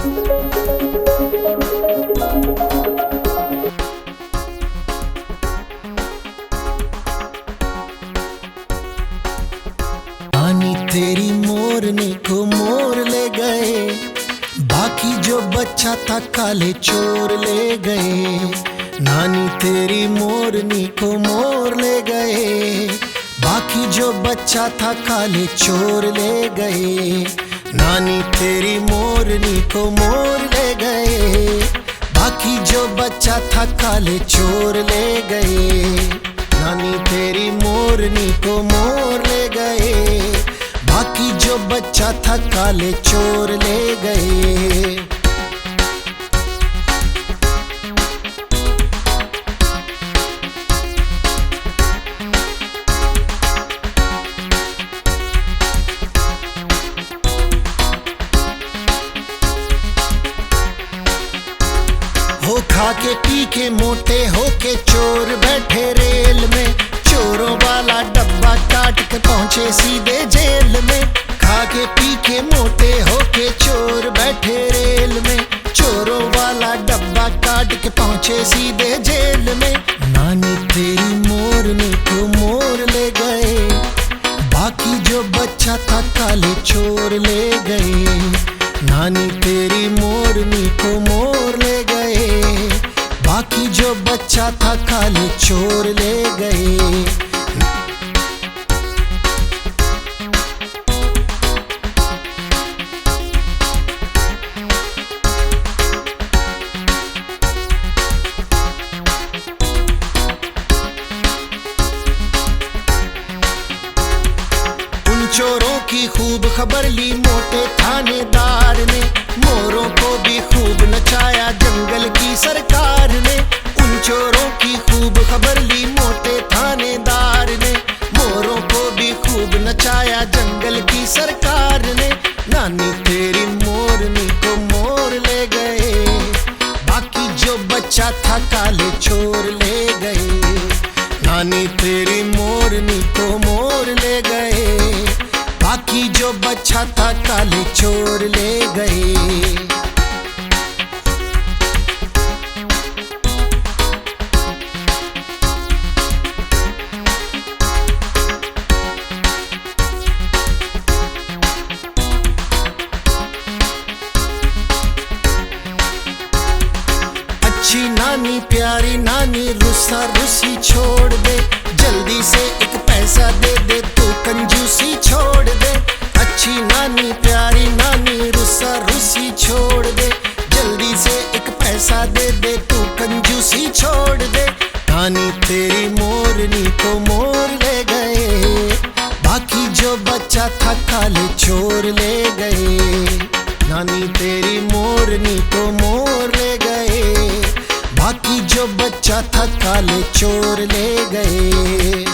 नानी तेरी मोरनी को मोर ले गए, बाकी जो बच्चा था काले चोर ले गए। नानी तेरी मोरनी को मोर ले गए, बाकी जो बच्चा था काले चोर ले गए। नानी तेरी मोरनी को मोर ले गए, बाकी जो बच्चा था काले चोर ले गए। नानी तेरी मोरनी को मोर ले गए, बाकी जो बच्चा था काले चोर ले गए। हो खा के पी के मोटे हो के चोर बैठे रेल में, चोरों वाला डब्बा काट के पहुंचे सीधे जेल में। खा के पी के मोटे हो के चोर बैठे रेल में, चोरों वाला डब्बा काट के पहुंचे सीधे जेल में। नानी तेरी मोरनी को मोर ले गए, बाकी जो बच्चा था काले चोर ले गए। नानी तेरी मोरनी को मोर ले गए, बाकी जो बच्चा था काले चोर ले गए। उन चोरों की खूब खबर ली मोटे थानेदार ने, मोरों को भी खूब नचाया जंगल की सरकार ने। उन चोरों की खूब खबर ली मोटे थानेदार ने, मोरों को भी खूब नचाया जंगल की सरकार ने। नानी तेरी मोरनी को मोर ले गए, बाकी जो बच्चा था काले चोर ले गए। नानी तेरी मोरनी को मोर ले गए, बाकी जो बच्चा था काले चोर ले गए। अच्छी नानी प्यारी नानी रुस्सा रुसी छोड़ दे, जल्दी से एक पैसा दे दे तू कंजूसी छोड़ दे। अच्छी नानी प्यारी नानी रुस्सा रुसी छोड़ दे, जल्दी से एक पैसा दे दे तू कंजूसी छोड़ दे। नानी तेरी मोरनी को मोर ले गए, बाकी जो बच्चा था काले चोर ले गए। नानी तेरी मोरनी को मोर ले गए, बाकी जो बच्चा था काले चोर ले गए।